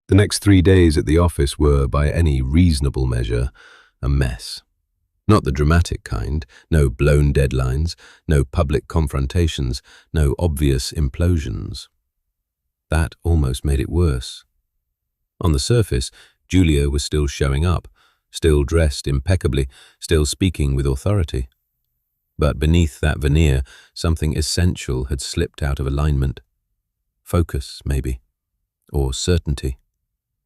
The next 3 days at the office were, by any reasonable measure, a mess. Not the dramatic kind, no blown deadlines, no public confrontations, no obvious implosions. That almost made it worse. On the surface, Julia was still showing up, still dressed impeccably, still speaking with authority. But beneath that veneer, something essential had slipped out of alignment. Focus, maybe, or certainty,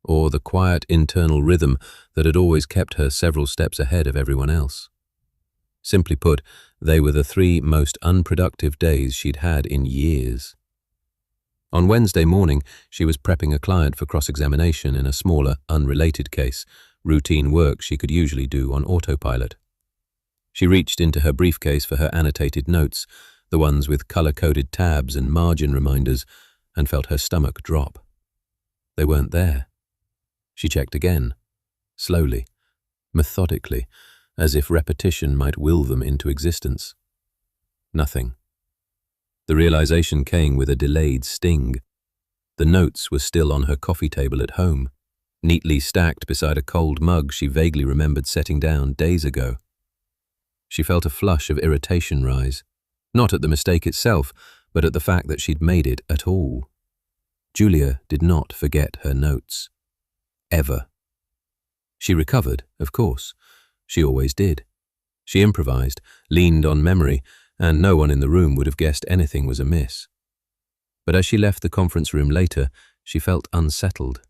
or the quiet internal rhythm that had always kept her several steps ahead of everyone else. Simply put, they were the 3 most unproductive days she'd had in years. On Wednesday morning, she was prepping a client for cross-examination in a smaller, unrelated case, routine work she could usually do on autopilot. She reached into her briefcase for her annotated notes, the ones with color-coded tabs and margin reminders, and felt her stomach drop. They weren't there. She checked again, slowly, methodically, as if repetition might will them into existence. Nothing. The realization came with a delayed sting. The notes were still on her coffee table at home, neatly stacked beside a cold mug she vaguely remembered setting down days ago. She felt a flush of irritation rise, not at the mistake itself, but at the fact that she'd made it at all. Julia did not forget her notes. Ever. She recovered, of course. She always did. She improvised, leaned on memory, and no one in the room would have guessed anything was amiss. But as she left the conference room later, she felt unsettled.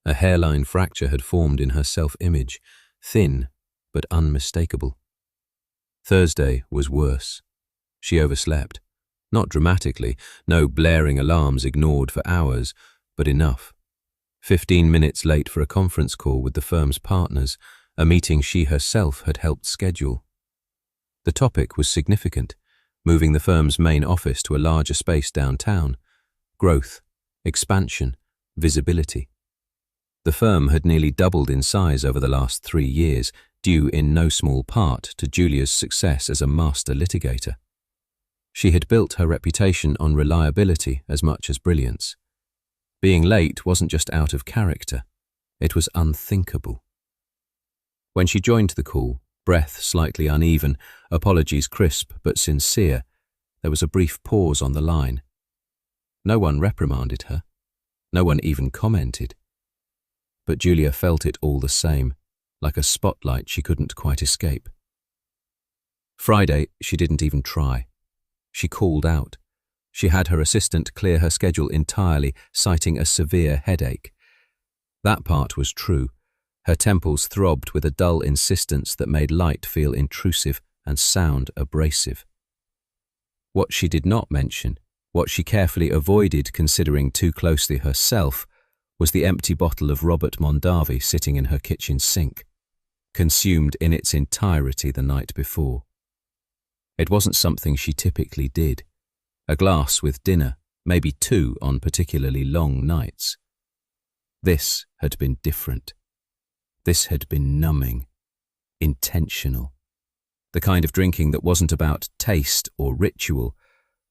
A hairline fracture had formed in her self-image, thin but unmistakable. Thursday was worse. She overslept. Not dramatically, no blaring alarms ignored for hours, but enough. 15 minutes late for a conference call with the firm's partners, a meeting she herself had helped schedule. The topic was significant, moving the firm's main office to a larger space downtown. Growth, expansion, visibility. The firm had nearly doubled in size over the last 3 years, due in no small part to Julia's success as a master litigator. She had built her reputation on reliability as much as brilliance. Being late wasn't just out of character, it was unthinkable. When she joined the call, breath slightly uneven, apologies crisp but sincere, there was a brief pause on the line. No one reprimanded her. No one even commented. But Julia felt it all the same, like a spotlight she couldn't quite escape. Friday, she didn't even try. She called out. She had her assistant clear her schedule entirely, citing a severe headache. That part was true. Her temples throbbed with a dull insistence that made light feel intrusive and sound abrasive. What she did not mention, what she carefully avoided considering too closely herself, was the empty bottle of Robert Mondavi sitting in her kitchen sink, consumed in its entirety the night before. It wasn't something she typically did. A glass with dinner, maybe 2 on particularly long nights. This had been different. This had been numbing, intentional. The kind of drinking that wasn't about taste or ritual,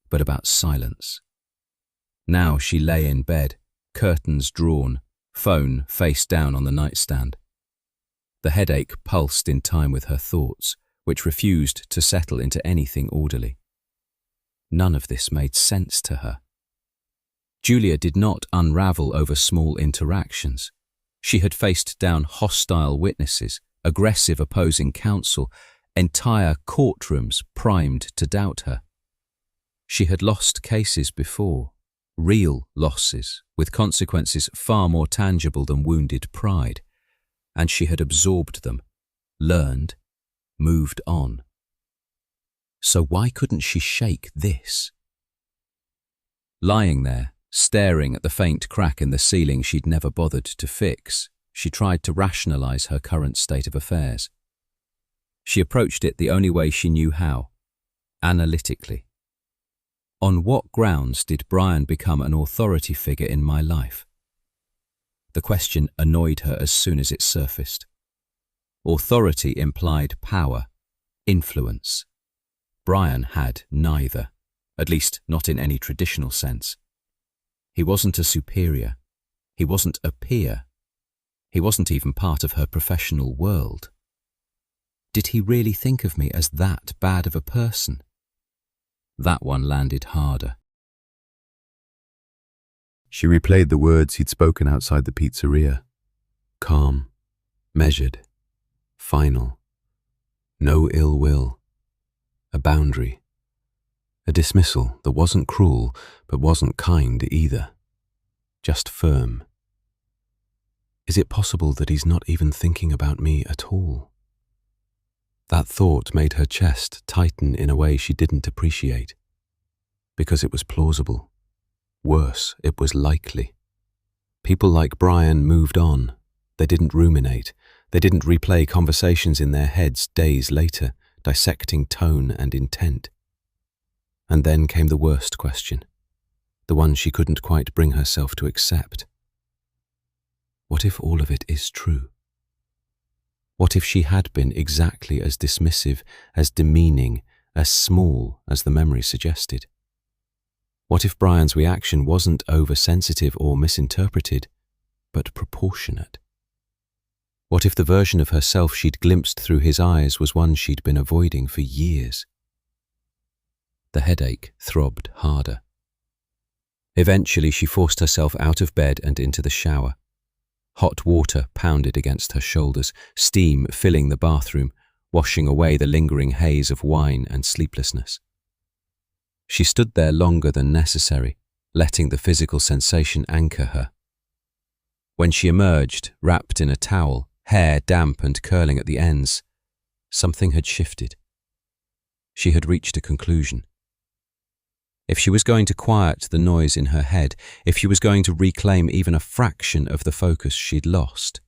but about silence. Now she lay in bed, curtains drawn, phone face down on the nightstand. The headache pulsed in time with her thoughts, which refused to settle into anything orderly. None of this made sense to her. Julia did not unravel over small interactions. She had faced down hostile witnesses, aggressive opposing counsel, entire courtrooms primed to doubt her. She had lost cases before, real losses, with consequences far more tangible than wounded pride, and she had absorbed them, learned, moved on. So why couldn't she shake this? Lying there, staring at the faint crack in the ceiling she'd never bothered to fix, she tried to rationalize her current state of affairs. She approached it the only way she knew how, analytically. On what grounds did Brian become an authority figure in my life? The question annoyed her as soon as it surfaced. Authority implied power, influence. Brian had neither, at least not in any traditional sense. He wasn't a superior. He wasn't a peer. He wasn't even part of her professional world. Did he really think of me as that bad of a person? That one landed harder. She replayed the words he'd spoken outside the pizzeria. Calm, measured, final. No ill will. A boundary. A dismissal that wasn't cruel, but wasn't kind either. Just firm. Is it possible that he's not even thinking about me at all? That thought made her chest tighten in a way she didn't appreciate. Because it was plausible. Worse, it was likely. People like Brian moved on. They didn't ruminate. They didn't replay conversations in their heads days later, dissecting tone and intent. And then came the worst question, the one she couldn't quite bring herself to accept. What if all of it is true? What if she had been exactly as dismissive, as demeaning, as small as the memory suggested? What if Brian's reaction wasn't oversensitive or misinterpreted, but proportionate? What if the version of herself she'd glimpsed through his eyes was one she'd been avoiding for years? The headache throbbed harder. Eventually she forced herself out of bed and into the shower. Hot water pounded against her shoulders, steam filling the bathroom, washing away the lingering haze of wine and sleeplessness. She stood there longer than necessary, letting the physical sensation anchor her. When she emerged, wrapped in a towel, hair damp and curling at the ends, something had shifted. She had reached a conclusion. If she was going to quiet the noise in her head, if she was going to reclaim even a fraction of the focus she'd lost,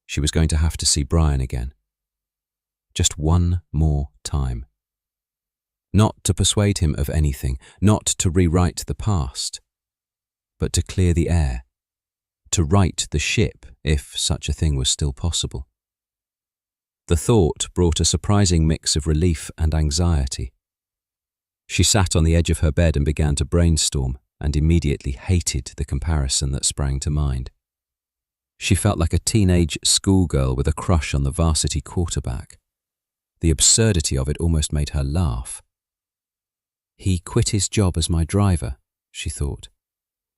she was going to have to see Brian again. Just one more time. Not to persuade him of anything, not to rewrite the past, but to clear the air, to right the ship if such a thing was still possible. The thought brought a surprising mix of relief and anxiety. She sat on the edge of her bed and began to brainstorm, and immediately hated the comparison that sprang to mind. She felt like a teenage schoolgirl with a crush on the varsity quarterback. The absurdity of it almost made her laugh. He quit his job as my driver, she thought.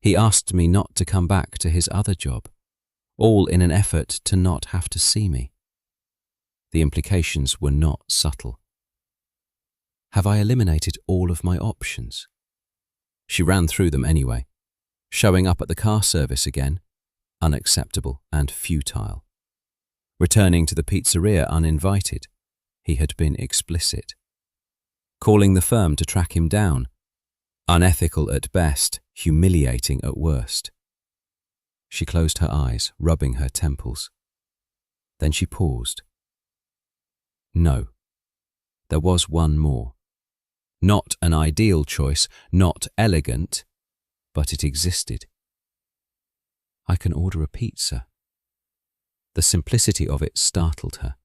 He asked me not to come back to his other job, all in an effort to not have to see me. The implications were not subtle. Have I eliminated all of my options? She ran through them anyway. Showing up at the car service again, unacceptable and futile. Returning to the pizzeria uninvited, he had been explicit. Calling the firm to track him down, unethical at best, humiliating at worst. She closed her eyes, rubbing her temples. Then she paused. No, there was one more. Not an ideal choice, not elegant, but it existed. I can order a pizza. The simplicity of it startled her.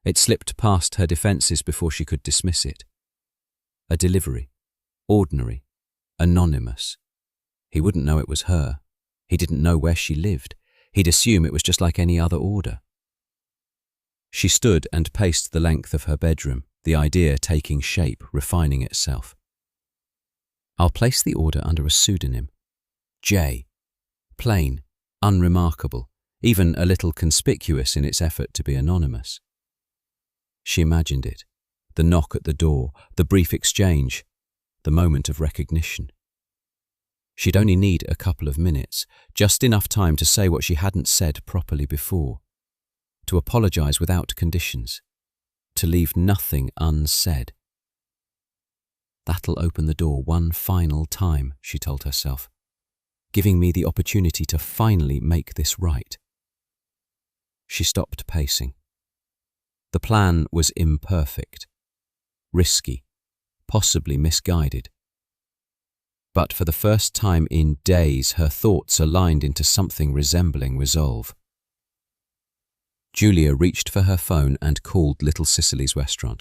It slipped past her defences before she could dismiss it. A delivery, ordinary, anonymous. He wouldn't know it was her. He didn't know where she lived. He'd assume it was just like any other order. She stood and paced the length of her bedroom, the idea taking shape, refining itself. I'll place the order under a pseudonym. J. Plain, unremarkable, even a little conspicuous in its effort to be anonymous. She imagined it, the knock at the door, the brief exchange, the moment of recognition. She'd only need a couple of minutes, just enough time to say what she hadn't said properly before, to apologize without conditions, to leave nothing unsaid. That'll open the door one final time, she told herself, giving me the opportunity to finally make this right. She stopped pacing. The plan was imperfect, risky, possibly misguided. But for the first time in days, her thoughts aligned into something resembling resolve. Julia reached for her phone and called Little Sicily's restaurant.